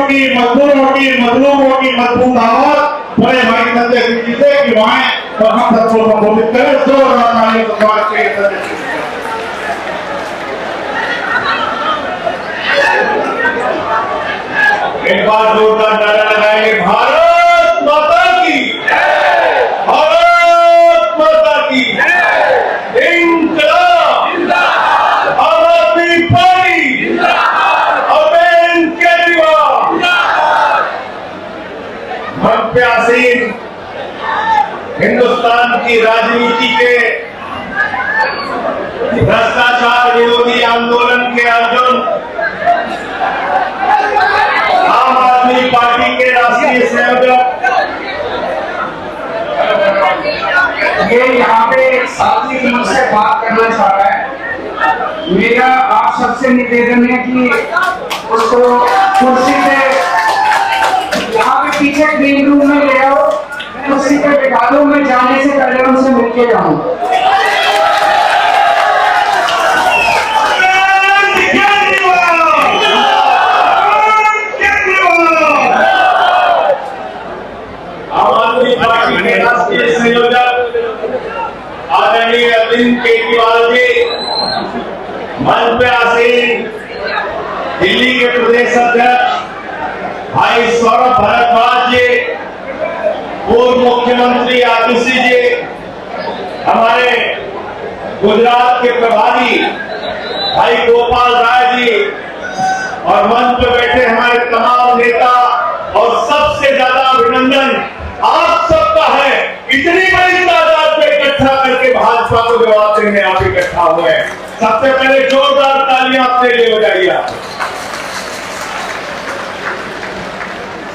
की, मजदूरों की, मजलूमों की मजबूत आवाज बड़े भाई संजय सिंह जी से गिरवाएं और हम सबको संबोधित करें। जोरदार तालियों से स्वागत करें संजय सिंह। एक बार जोरदार नारा लगाएंगे, भारत माता की, भारत माता की, इंकलाब जिंदाबाद, आम आदमी पार्टी जिंदाबाद, अरविंद केजरीवाल जिंदाबाद। मन पे आसीन हिंदुस्तान की राजनीति के भ्रष्टाचार विरोधी आंदोलन के अर्जुन, आम आदमी पार्टी के राष्ट्रीय संयोजक, ये यहाँ पे एक साथी मुझसे बात करना चाह रहा है। मेरा आप सबसे निवेदन है कि उसको कुर्सी पे यहाँ पे पीछे ग्रीन रूम में ले आओ, कुर्सी पे बिठा दो, मैं जाने से पहले उनसे मिलके जाऊँ। पार्टी के राष्ट्रीय संयोजक आदरणीय अरविंद केजरीवाल जी, मंच पे आसीन दिल्ली के प्रदेश अध्यक्ष भाई सौरभ भारद्वाज जी, पूर्व मुख्यमंत्री आतिशी जी, हमारे गुजरात के प्रभारी भाई गोपाल राय जी, और मंच पे बैठे हमारे तमाम नेता, और सबसे ज्यादा अभिनंदन आप सबका है, इतनी बड़ी तादाद में इकट्ठा करके भाजपा को जवाब देने आप इकट्ठा हुए हैं। सबसे पहले जोरदार तालियां अपने लिए हो जाइए।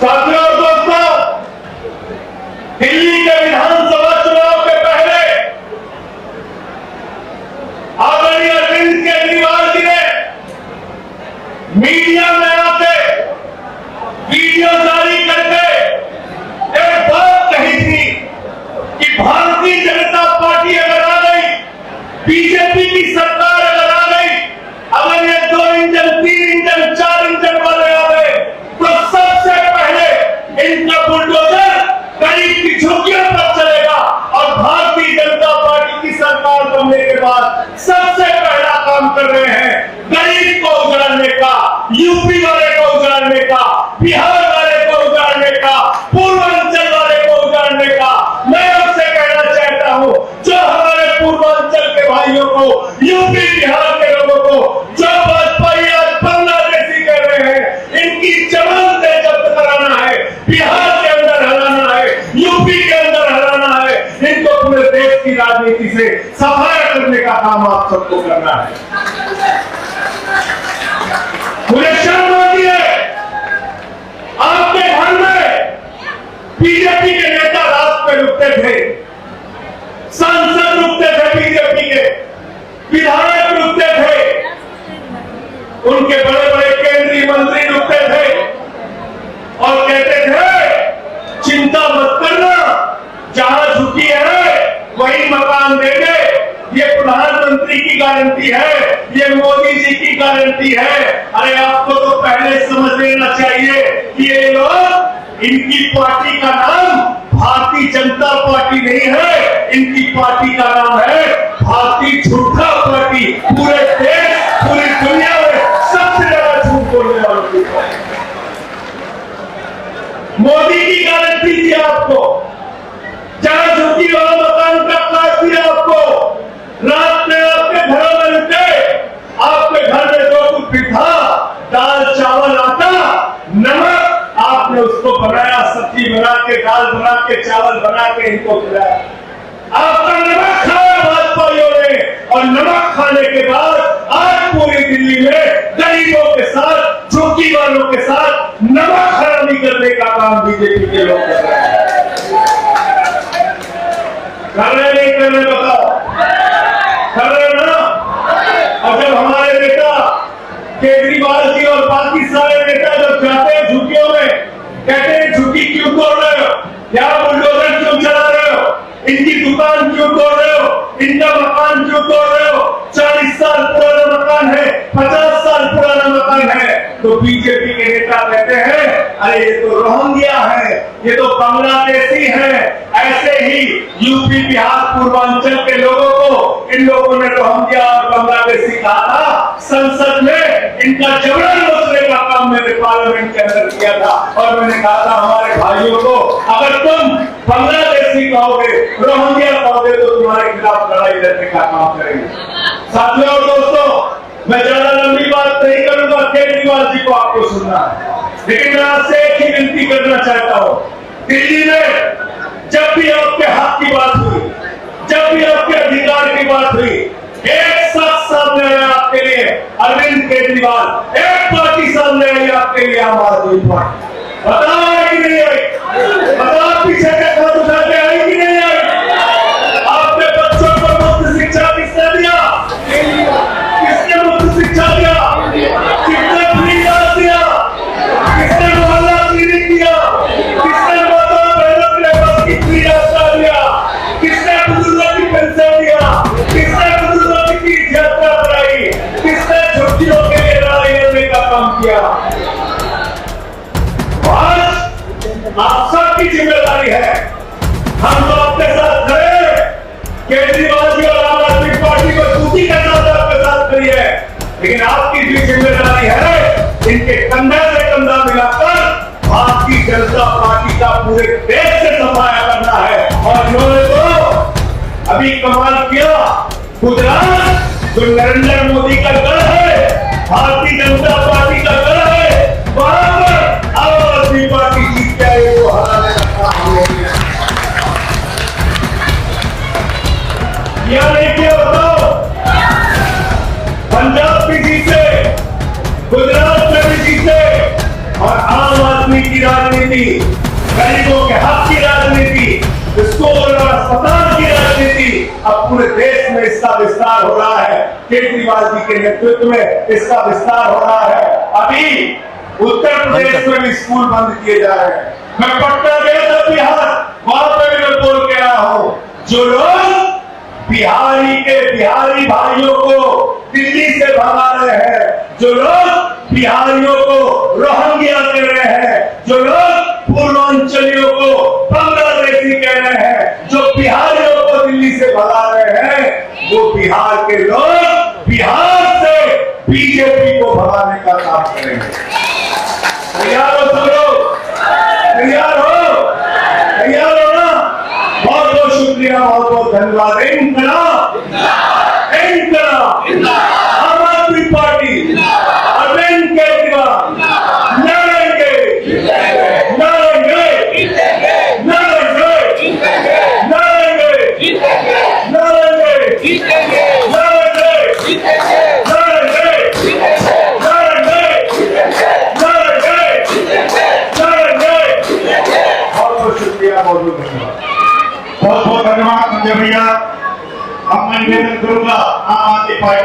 साथियों और दोस्तों, दिल्ली के विधानसभा चुनाव के पहले आदरणीय अरविंद केजरीवाल जी ने मीडिया में आते वीडियो जारी करके एक बात कही थी कि भारतीय जनता पार्टी अगर आ गई, बीजेपी की सरकार अगर आ गई, अगर ये 2 इंजन 3 इंजन 4 इंजन वाले आ गए, तो सबसे पहले इनका बुलडोजर गरीब की झुग्गियों पर चलेगा, और भारतीय जनता पार्टी की सरकार बनने के बाद सबसे पहला काम कर रहे हैं गरीब को उजाड़ने का, यूपी वाले को उजाड़ने का, बिहार वाले को उजाड़ने का, पूर्वांचल वाले को उजाड़ने का। मैं आपसे कहना चाहता हूं, जो हमारे पूर्वांचल के भाइयों को, यूपी बिहार के लोगों को जो भाजपा आज बांग्लादेशी कर रहे हैं, इनकी जमानतें जब्त कराना है, बिहार के अंदर हराना है, यूपी के अंदर हराना है, इनको पूरे देश की राजनीति से सफाया करने का काम आप सबको करना है। मुझे शर्म आती है, आपके घर में बीजेपी के नेता रात में रुकते थे, सांसद रुकते थे, बीजेपी के विधायक रुकते थे, उनके बड़े बड़े केंद्रीय मंत्री रुकते थे और कहते थे चिंता मत करना, जहां झुकी है वही मकान देंगे, ये प्रधानमंत्री की गारंटी है, ये मोदी जी की गारंटी है। अरे आपको तो पहले समझ लेना चाहिए कि ये लोग, इनकी पार्टी का नाम भारतीय जनता पार्टी नहीं है, इनकी पार्टी का नाम है भारतीय झूठा पार्टी। पूरे देश, पूरी दुनिया में सबसे ज्यादा झूठ बोलने वालों की पार्टी। मोदी की गारंटी दी आपको, जहां झुकी वाला मकान का काट दिया आपको, रात में आपके घरों में रुके, आपके घर में जो कुछ भी था, दाल चावल आटा नमक, आपने उसको बनाया, सब्जी बना के, दाल बना के, चावल बना के इनको खिलाया। आपका नमक खाया भाजपाइयों ने, और नमक खाने के बाद आज पूरी दिल्ली में गरीबों के साथ, झुग्गी वालों के साथ नमक हरामी करने का काम बीजेपी के लोग कर रहे हैं। कर रहे नहीं कर रहे बताओ? कर रहे ना? और जब हमारे नेता केजरीवाल जी और बाकी सारे नेता जब जाते हैं झुग्गियों में, कहते हैं झुग्गी क्यों तोड़ रहे हो, यहाँ बुलडोजर क्यों चला रहे हो, इनकी दुकान क्यों तोड़ रहे हो, इनका मकान क्यों तोड़ रहे हो, 40 साल पुराना मकान है, 50 साल पुराना मकान है, तो बीजेपी के नेता कहते हैं अरे ये तो रोहिंग्या है, ये तो बांग्लादेशी है। ऐसे ही यूपी बिहार पूर्वांचल के लोगों को इन लोगों ने रोहिंग्या और बांग्लादेशी कहा था। संसद में इनका जबरन नोचने का काम मैंने पार्लियामेंट के अंदर किया था और मैंने कहा था हमारे भाइयों को अगर तुम बांग्लादेशी कहोगे, रोहिंग्या कहोगे तो तुम्हारे खिलाफ लड़ाई लड़ने का काम करेंगे। साथियों और दोस्तों, मैं ज्यादा लंबी बात नहीं करूंगा, केजरीवाल जी को आपको सुनना है, लेकिन मैं आपसे एक ही विनती करना चाहता हूं। दिल्ली में जब भी आपके हक की बात हुई, जब भी आपके अधिकार की बात हुई, एक शख्स सामने आया आपके लिए, अरविंद केजरीवाल। एक पार्टी सामने आई आपके लिए, आम आदमी पार्टी। बताओ आई कि नहीं आई? बताओ पीछे से हाथ उठा के आई कि नहीं आई? आपके बच्चों को मुफ्त शिक्षा किसने दिया? किसने मुफ्त शिक्षा दिया? किसने फ्री इलाज दिया? किसने मोहल्ला क्लिनिक दिया? किसने माता बहनों के लिए बस की फ्री यात्रा दिया? किसने बुजुर्गों की पेंशन दिया? किसने बुजुर्गों की यात्रा कराई? किसने छुट्टियों के लिए लड़ाई लड़ने का काम किया? आज आप सबकी जिम्मेदारी है। हम तो आपके साथ खड़े, केजरीवाल जी और आम आदमी पार्टी को टूटी के साथ आपके साथ खड़ी है, लेकिन आपकी भी जिम्मेदारी है इनके कंधे से कंधा मिलाकर भारतीय जनता पार्टी का पूरे देश से सफाया करना है। और इन्होंने तो अभी कमाल किया, गुजरात जो नरेंद्र मोदी का गढ़ है, भारतीय जनता पार्टी का गढ़ है, वहां पर आम आदमी पार्टी जीत के आई, वो हराने का काम हो गया। क्या नहीं किया बताओ? पंजाब भी जीते, गुजरात में भी जीते, और आम आदमी की राजनीति, गरीबों के हक की राजनीति, स्कूल और अस्पताल की राजनीति, अब पूरे देश में इसका विस्तार हो रहा है। केजरीवाल जी के नेतृत्व में इसका विस्तार हो रहा है। अभी उत्तर प्रदेश में भी स्कूल बंद किए जा रहे हैं। मैं पटना गया था बिहार, वहां पर भी मैं बोल के आया हूं, जो लोग बिहारी भाइयों को दिल्ली से भगा रहे हैं, जो लोग बिहारियों को रोहिंग्या कह रहे हैं, जो लोग पूर्वांचलियों को बांग्लादेशी कह रहे हैं, जो बिहारियों को दिल्ली से भगा रहे हैं, वो बिहार के लोग बिहार से बीजेपी को भगाने का काम करेंगे। तैयार हो सब लोग? तैयार हो? तैयार हो ना? बहुत बहुत शुक्रिया, बहुत बहुत धन्यवाद। आम आदमी पार्टी, अरविंद केजरीवाल लड़ेंगे, लड़ेंगे, लड़ेंगे, लड़ेंगे, लड़ेंगे, बहुत बहुत धन्यवाद संजय भैया। अब मैं निवेदन करूंगा आम आदमी पार्टी